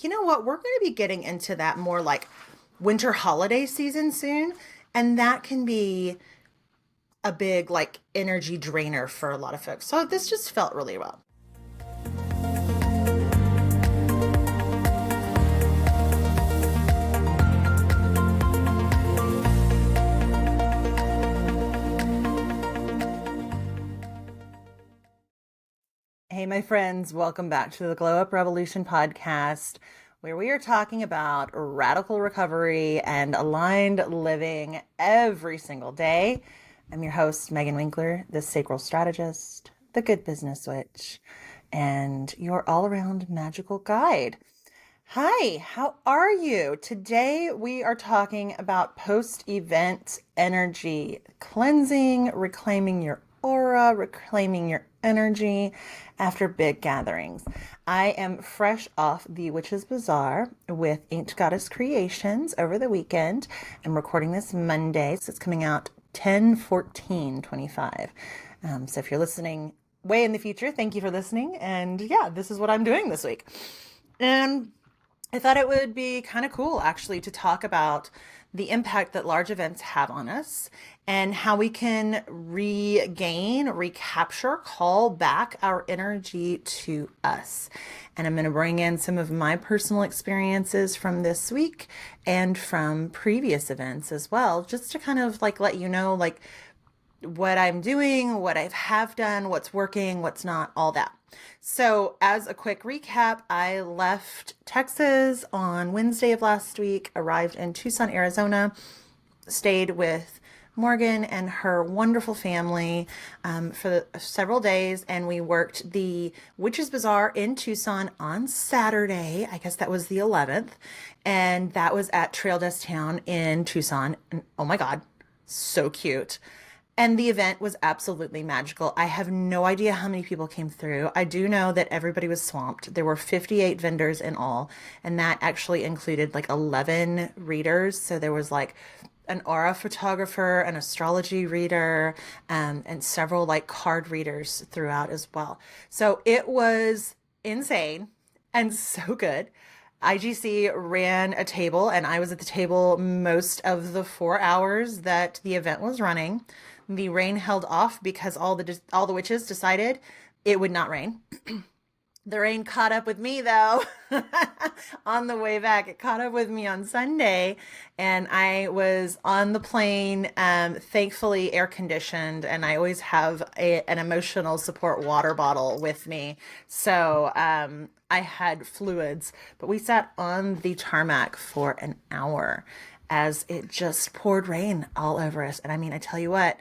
You know what? We're going to be getting into that more like winter holiday season soon. And that can be a big like energy drainer for a lot of folks. So this just felt really well. Hey, my friends, welcome back to the Glow Up Revolution podcast, where we are talking about radical recovery and aligned living every single day. I'm your host, Megan Winkler, the Sacral Strategist, the Good Business Witch, and your all around magical guide. Hi, how are you? Today we are talking about post event energy cleansing, reclaiming your aura, reclaiming your energy after big gatherings. I am fresh off the Witch's Bazaar with Ancient Goddess Creations over the weekend. I'm recording this Monday, so it's coming out 10/14/25. So if you're listening way in the future, thank you for listening. And yeah, this is what I'm doing this week. And I thought it would be kind of cool actually to talk about the impact that large events have on us and how we can regain, recapture, call back our energy to us. And I'm going to bring in some of my personal experiences from this week and from previous events as well, just to kind of like let you know like what I'm doing, what I have done, what's working, what's not, all that. So, as a quick recap, I left Texas on Wednesday of last week, arrived in Tucson, Arizona, stayed with Morgan and her wonderful family for several days, and we worked the Witches Bazaar in Tucson on Saturday. I guess that was the 11th, and that was at Trail Dust Town in Tucson. And oh my God, so cute. And the event was absolutely magical. I have no idea how many people came through. I do know that everybody was swamped. There were 58 vendors in all, and that actually included like 11 readers. So there was like an aura photographer, an astrology reader, and several like card readers throughout as well. So it was insane and so good. IGC ran a table, and I was at the table most of the 4 hours that the event was running. The rain held off because all the witches decided it would not rain. The rain caught up with me though on the way back. It caught up with me on Sunday, and I was on the plane, thankfully air conditioned, and I always have an emotional support water bottle with me. So I had fluids, but we sat on the tarmac for an hour as it just poured rain all over us. And I mean, I tell you what,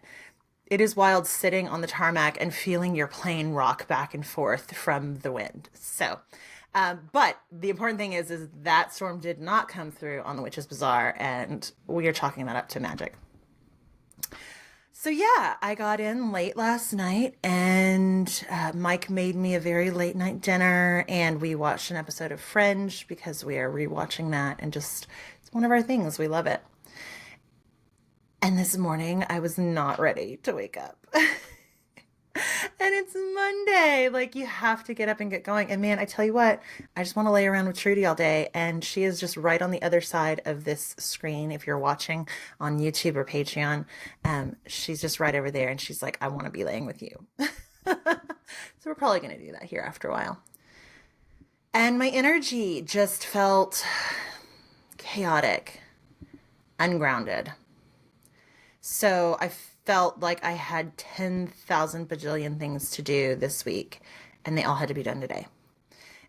it is wild sitting on the tarmac and feeling your plane rock back and forth from the wind. So, but the important thing is that storm did not come through on the Witches Bazaar, and we are chalking that up to magic. So yeah, I got in late last night, and Mike made me a very late night dinner, and we watched an episode of Fringe because we are rewatching that, and just it's one of our things. We love it. And this morning, I was not ready to wake up. And it's Monday. Like, you have to get up and get going. And man, I tell you what, I just want to lay around with Trudy all day. And she is just right on the other side of this screen. If you're watching on YouTube or Patreon, she's just right over there. And she's like, I want to be laying with you. So we're probably going to do that here after a while. And my energy just felt chaotic, ungrounded. So I felt like I had 10,000 bajillion things to do this week, and they all had to be done today.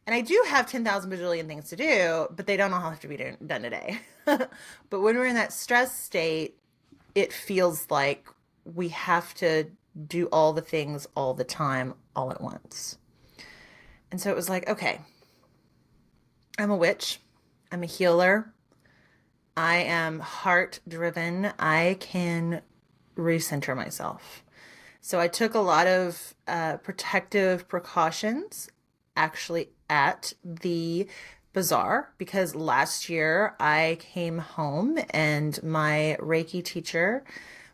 And I do have 10,000 bajillion things to do, but they don't all have to be done today. But when we're in that stress state, it feels like we have to do all the things all the time, all at once. And so it was like, okay, I'm a witch, I'm a healer, I am heart driven. I can recenter myself. So I took a lot of protective precautions actually at the bazaar because last year I came home and my Reiki teacher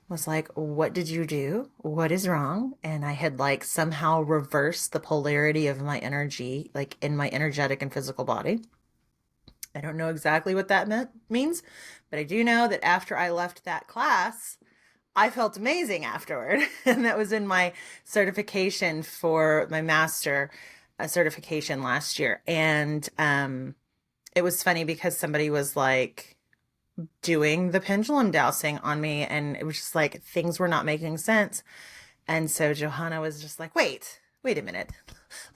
was like, what did you do? What is wrong? And I had like somehow reversed the polarity of my energy, like in my energetic and physical body. I don't know exactly what that means, but I do know that after I left that class, I felt amazing afterward. And that was in my certification for my master certification last year. And it was funny because somebody was like doing the pendulum dowsing on me, and it was just like things were not making sense. And so Johanna was just like, wait a minute.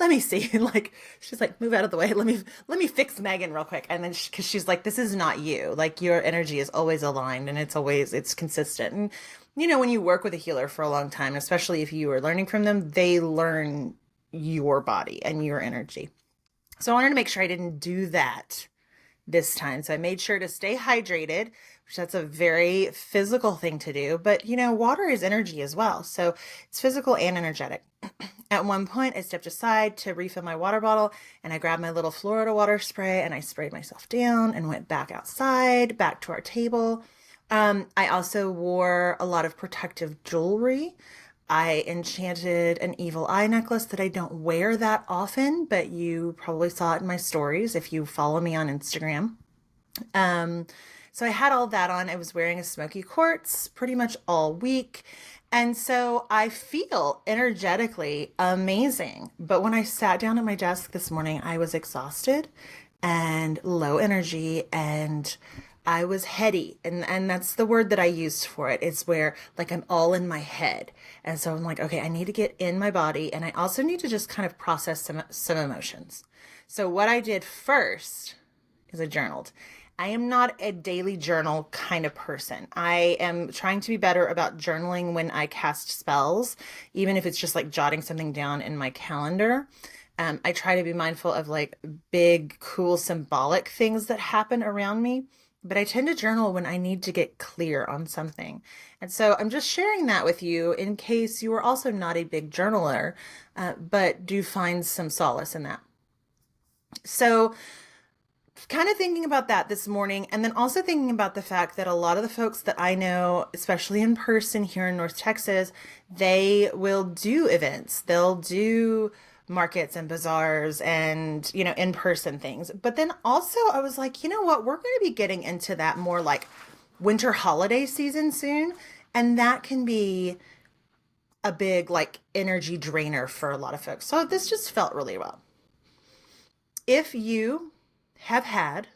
Let me see. Like, she's like, move out of the way. Let me fix Megan real quick. And then cause she's like, this is not you. Like, your energy is always aligned and it's consistent. And, when you work with a healer for a long time, especially if you are learning from them, they learn your body and your energy. So I wanted to make sure I didn't do that this time. So I made sure to stay hydrated, which that's a very physical thing to do. But, water is energy as well. So it's physical and energetic. At one point, I stepped aside to refill my water bottle, and I grabbed my little Florida water spray and I sprayed myself down and went back outside, back to our table. I also wore a lot of protective jewelry. I enchanted an evil eye necklace that I don't wear that often, but you probably saw it in my stories if you follow me on Instagram. So I had all that on. I was wearing a smoky quartz pretty much all week. And so I feel energetically amazing. But when I sat down at my desk this morning, I was exhausted and low energy, and I was heady. And that's the word that I used for it. It's where like I'm all in my head. And so I'm like, okay, I need to get in my body, and I also need to just kind of process some emotions. So what I did first is I journaled. I am not a daily journal kind of person. I am trying to be better about journaling when I cast spells, even if it's just like jotting something down in my calendar. I try to be mindful of like big, cool, symbolic things that happen around me, but I tend to journal when I need to get clear on something. And so I'm just sharing that with you in case you are also not a big journaler, but do find some solace in that. So kind of thinking about that this morning, and then also thinking about the fact that a lot of the folks that I know, especially in person here in North Texas, they will do events. They'll do markets and bazaars and, in-person things. But then also I was like, you know what? We're going to be getting into that more like winter holiday season soon. And that can be a big like energy drainer for a lot of folks. So this just felt really well. If you have had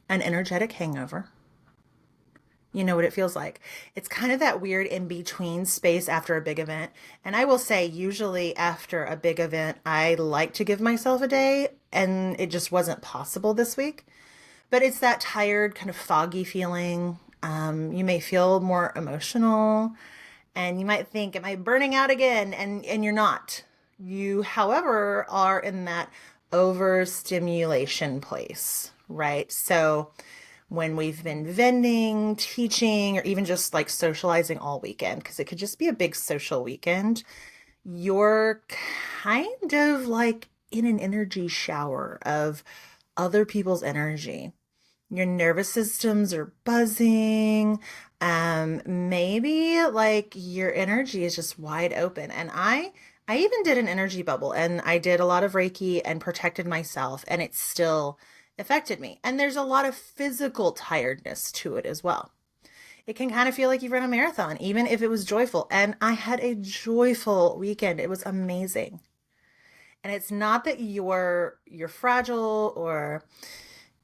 an energetic hangover, you know what it feels like. It's kind of that weird in between space after a big event. And I will say, usually after a big event, I like to give myself a day, and it just wasn't possible this week. But it's that tired, kind of foggy feeling. You may feel more emotional, and you might think, am I burning out again? And you're not. You, however, are in that overstimulation place, right? So when we've been vending, teaching, or even just like socializing all weekend, because it could just be a big social weekend, you're kind of like in an energy shower of other people's energy. Your nervous systems are buzzing. Maybe like your energy is just wide open. And I even did an energy bubble, and I did a lot of Reiki and protected myself, and it still affected me. And there's a lot of physical tiredness to it as well. It can kind of feel like you've run a marathon, even if it was joyful. And I had a joyful weekend. It was amazing. And it's not that you're fragile or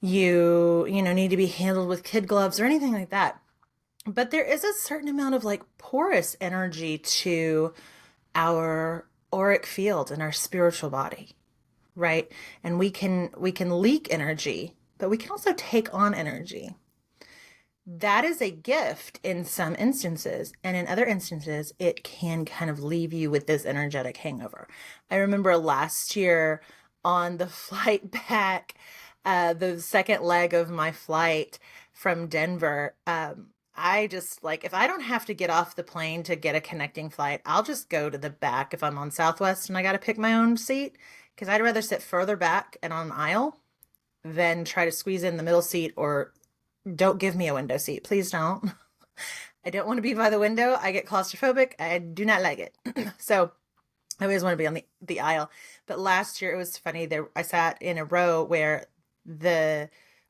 you need to be handled with kid gloves or anything like that. But there is a certain amount of like porous energy to our auric field and our spiritual body, right? And we can leak energy, but we can also take on energy. That is a gift in some instances, and in other instances it can kind of leave you with this energetic hangover. I remember last year on the flight back, the second leg of my flight from Denver, I just like, if I don't have to get off the plane to get a connecting flight, I'll just go to the back if I'm on Southwest and I got to pick my own seat, because I'd rather sit further back and on an aisle than try to squeeze in the middle seat, or don't give me a window seat. Please don't. I don't want to be by the window. I get claustrophobic. I do not like it. So I always want to be on the aisle. But last year it was funny. I sat in a row where the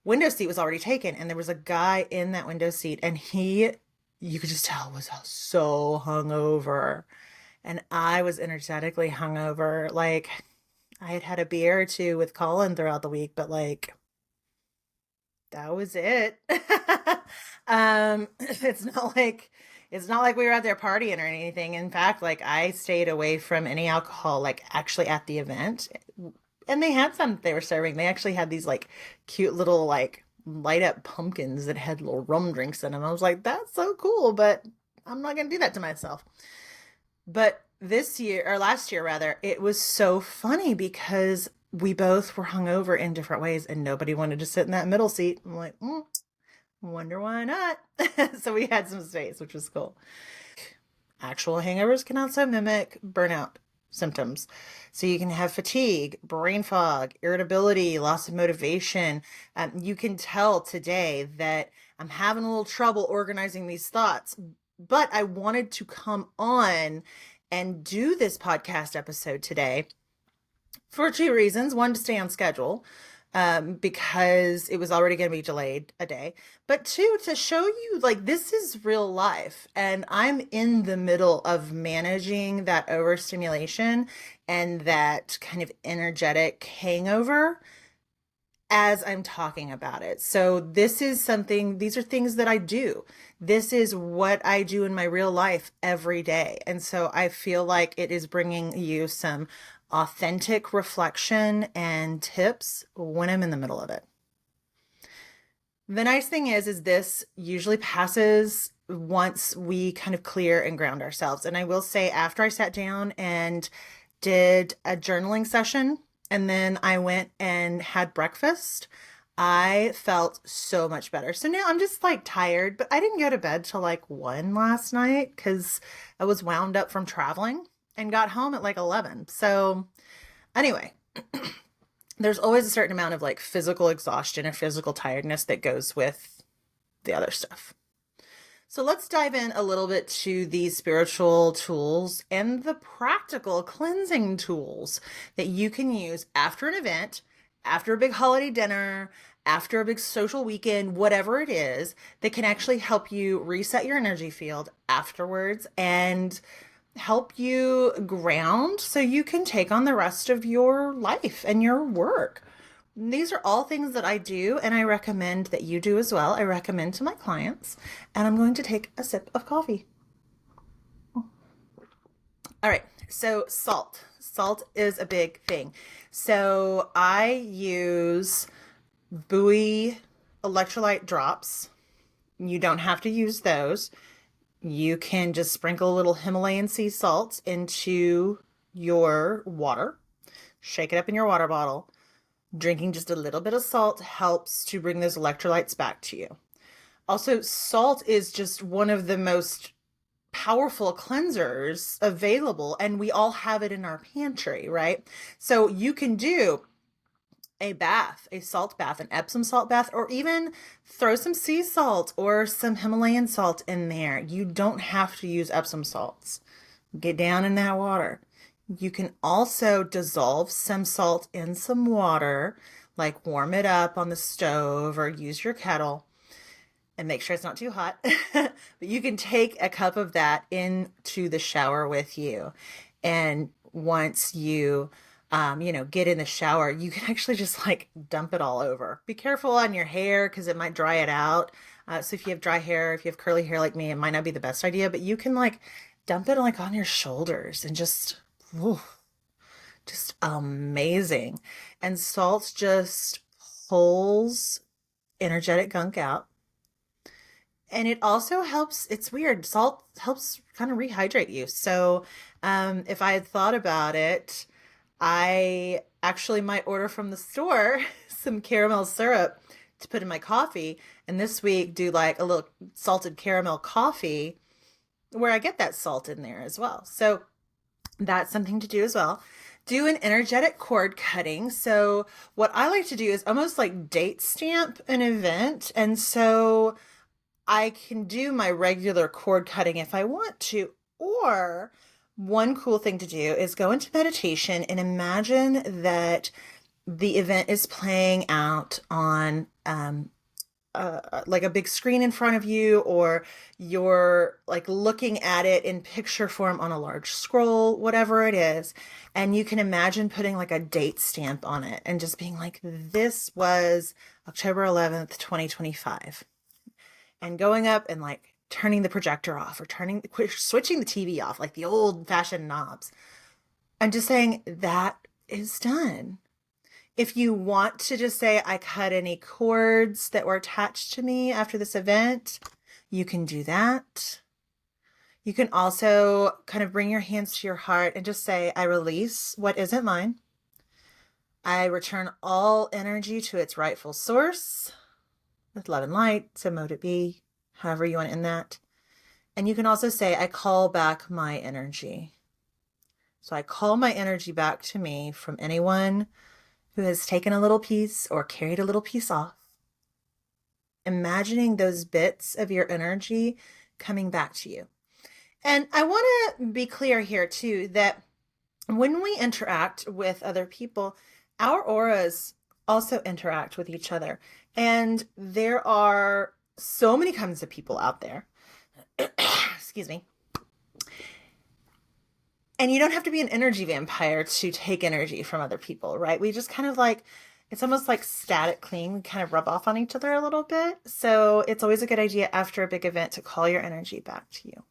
window seat was already taken, and there was a guy in that window seat, and you could just tell, was so hungover. And I was energetically hungover. Like, I had had a beer or two with Colin throughout the week, but like, that was it. It's not like we were out there partying or anything. In fact, like I stayed away from any alcohol, like actually at the event. And they had some they were serving. They actually had these like cute little like light up pumpkins that had little rum drinks in them. I was like, that's so cool, but I'm not gonna do that to myself. But this year, or last year rather, it was so funny because we both were hungover in different ways and nobody wanted to sit in that middle seat. I'm like, wonder why not? So we had some space, which was cool. Actual hangovers can also mimic burnout symptoms. So you can have fatigue, brain fog, irritability, loss of motivation. You can tell today that I'm having a little trouble organizing these thoughts, but I wanted to come on and do this podcast episode today for two reasons. One, to stay on schedule, because it was already going to be delayed a day. But two, to show you like this is real life. And I'm in the middle of managing that overstimulation and that kind of energetic hangover as I'm talking about it. So these are things that I do. This is what I do in my real life every day. And so I feel like it is bringing you some authentic reflection and tips when I'm in the middle of it. The nice thing is this usually passes once we kind of clear and ground ourselves. And I will say, after I sat down and did a journaling session, and then I went and had breakfast, I felt so much better. So now I'm just like tired, but I didn't go to bed till like 1 last night because I was wound up from traveling and got home at like 11. So anyway, there's always a certain amount of like physical exhaustion and physical tiredness that goes with the other stuff. So let's dive in a little bit to these spiritual tools and the practical cleansing tools that you can use after an event, after a big holiday dinner, after a big social weekend, whatever it is, that can actually help you reset your energy field afterwards and help you ground so you can take on the rest of your life and your work. These are all things that I do, and I recommend that you do as well. I recommend to my clients, and I'm going to take a sip of coffee. All right, so salt. Salt is a big thing. So I use buoy electrolyte drops. You don't have to use those. You can just sprinkle a little Himalayan sea salt into your water, shake it up in your water bottle. Drinking just a little bit of salt helps to bring those electrolytes back to you. Also, salt is just one of the most powerful cleansers available, and we all have it in our pantry, right? So you can do a bath, a salt bath, an Epsom salt bath, or even throw some sea salt or some Himalayan salt in there. You don't have to use Epsom salts. Get down in that water. You can also dissolve some salt in some water, like warm it up on the stove or use your kettle and make sure it's not too hot. But you can take a cup of that into the shower with you. And once you get in the shower, you can actually just like dump it all over. Be careful on your hair because it might dry it out. So if you have dry hair, if you have curly hair like me, it might not be the best idea, but you can like dump it like on your shoulders and just amazing. And salt just pulls energetic gunk out. And it also helps, it's weird, salt helps kind of rehydrate you. So if I had thought about it, I actually might order from the store some caramel syrup to put in my coffee. And this week do like a little salted caramel coffee where I get that salt in there as well. So that's something to do as well. Do an energetic cord cutting. So what I like to do is almost like date stamp an event. And so I can do my regular cord cutting if I want to. Or one cool thing to do is go into meditation and imagine that the event is playing out on like a big screen in front of you, or you're like looking at it in picture form on a large scroll, whatever it is. And you can imagine putting like a date stamp on it and just being like, this was October 11th, 2025. And going up and like turning the projector off or switching the TV off, like the old fashioned knobs. And just saying that is done. If you want to just say, I cut any cords that were attached to me after this event, you can do that. You can also kind of bring your hands to your heart and just say, I release what isn't mine. I return all energy to its rightful source with love and light. So mote it be, however you want to end that. And you can also say, I call back my energy. So I call my energy back to me from anyone who has taken a little piece or carried a little piece off. Imagining those bits of your energy coming back to you. And I want to be clear here too, that when we interact with other people, our auras also interact with each other. And there are so many kinds of people out there. Excuse me. And you don't have to be an energy vampire to take energy from other people, right? We just kind of like, it's almost like static cling. We kind of rub off on each other a little bit. So it's always a good idea after a big event to call your energy back to you.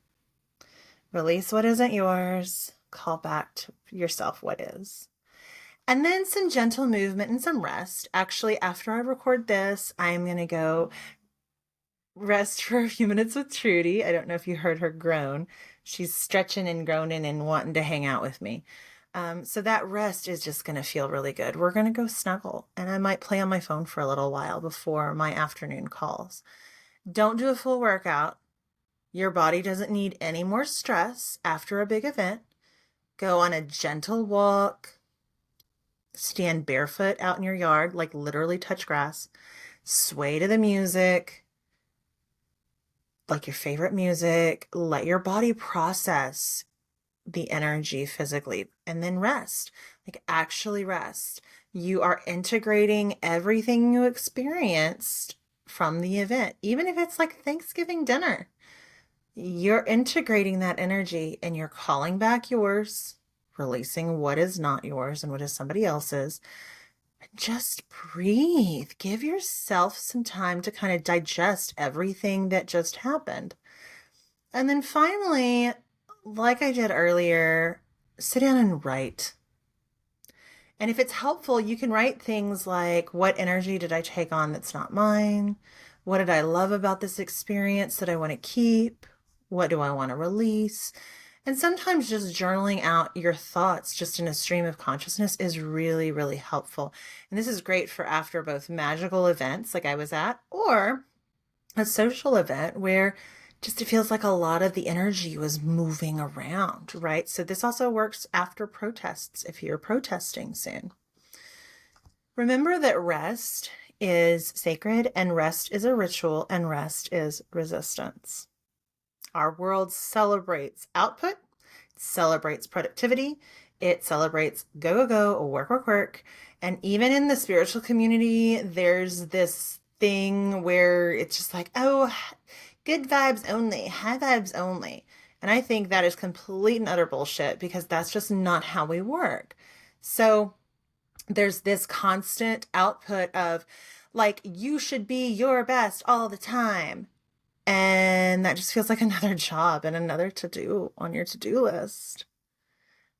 Release what isn't yours. Call back to yourself what is. And then some gentle movement and some rest. Actually, after I record this, I'm going to go rest for a few minutes with Trudy. I don't know if you heard her groan. She's stretching and groaning and wanting to hang out with me. So that rest is just going to feel really good. We're going to go snuggle, and I might play on my phone for a little while before my afternoon calls. Don't do a full workout. Your body doesn't need any more stress after a big event. Go on a gentle walk. Stand barefoot out in your yard, like literally touch grass. Sway to the music, like your favorite music. Let your body process the energy physically, and then rest. Like actually rest. You are integrating everything you experienced from the event, even if it's like Thanksgiving dinner. You're integrating that energy and you're calling back yours, releasing what is not yours and what is somebody else's. Just breathe. Give yourself some time to kind of digest everything that just happened. And then finally, like I did earlier, sit down and write. And if it's helpful, you can write things like, what energy did I take on that's not mine? What did I love about this experience that I want to keep? What do I want to release? And sometimes just journaling out your thoughts just in a stream of consciousness is really, really helpful. And this is great for after both magical events like I was at, or a social event where just it feels like a lot of the energy was moving around, right? So this also works after protests if you're protesting soon. Remember that rest is sacred, and rest is a ritual, and rest is resistance. Our world celebrates output, celebrates productivity, it celebrates go, go, go, work, work, work. And even in the spiritual community, there's this thing where it's just like, oh, good vibes only, high vibes only. And I think that is complete and utter bullshit, because that's just not how we work. So there's this constant output of like, you should be your best all the time. And that just feels like another job and another to-do on your to-do list.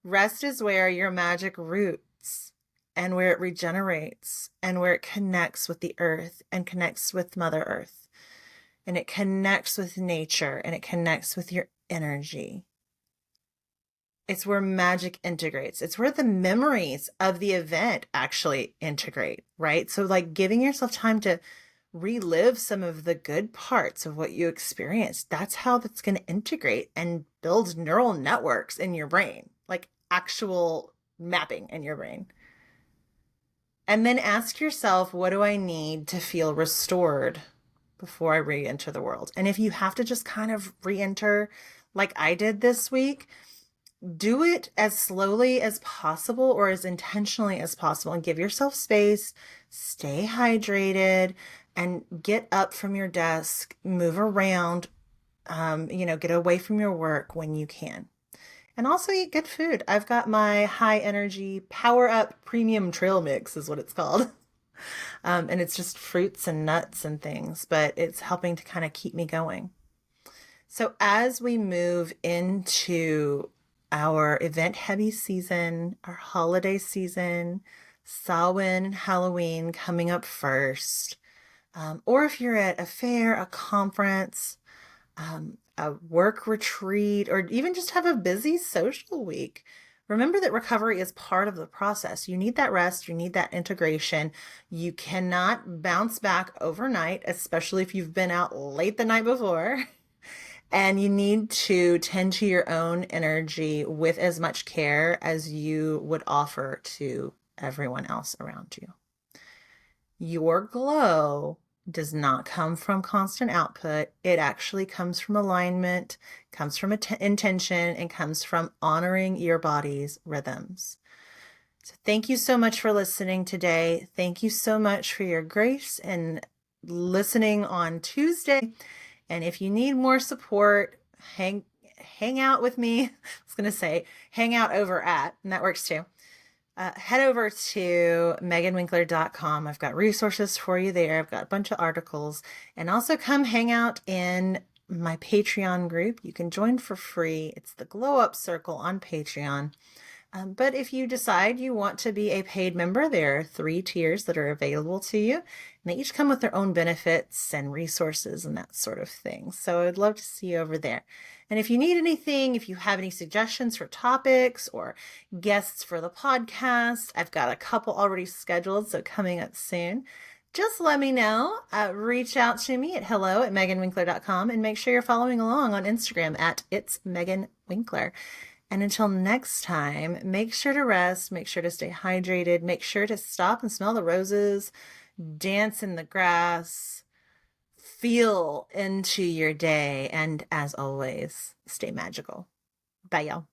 Rest is where your magic roots, and where it regenerates, and where it connects with the earth and connects with Mother Earth. And it connects with nature, and it connects with your energy. It's where magic integrates. It's where the memories of the event actually integrate, right? So like giving yourself time to relive some of the good parts of what you experienced. That's how that's going to integrate and build neural networks in your brain, like actual mapping in your brain. And then ask yourself, what do I need to feel restored before I re-enter the world? And if you have to just kind of re-enter like I did this week, do it as slowly as possible or as intentionally as possible, and give yourself space, stay hydrated, and get up from your desk, move around, get away from your work when you can. And also eat good food. I've got my high energy power up premium trail mix, is what it's called. And it's just fruits and nuts and things, but it's helping to kind of keep me going. So as we move into our event heavy season, our holiday season, Samhain and Halloween coming up first, or if you're at a fair, a conference, a work retreat, or even just have a busy social week, remember that recovery is part of the process. You need that rest, you need that integration. You cannot bounce back overnight, especially if you've been out late the night before. And you need to tend to your own energy with as much care as you would offer to everyone else around you. Your glow does not come from constant output. It actually comes from alignment, comes from intention, and comes from honoring your body's rhythms. So thank you so much for listening today. Thank you so much for your grace and listening on Tuesday. And if you need more support, hang out with me. I was going to say hang out over at, and that works too. Head over to meganwinkler.com. I've got resources for you there. I've got a bunch of articles. And also come hang out in my Patreon group. You can join for free. It's the Glow Up Circle on Patreon. But if you decide you want to be a paid member, there are 3 tiers that are available to you. And they each come with their own benefits and resources and that sort of thing. So I'd love to see you over there. And if you need anything, if you have any suggestions for topics or guests for the podcast, I've got a couple already scheduled, so coming up soon. Just let me know. Reach out to me at hello@meganwinkler.com and make sure you're following along on Instagram at It's Megan Winkler. And until next time, make sure to rest, make sure to stay hydrated, make sure to stop and smell the roses, dance in the grass, feel into your day, and as always, stay magical. Bye, y'all.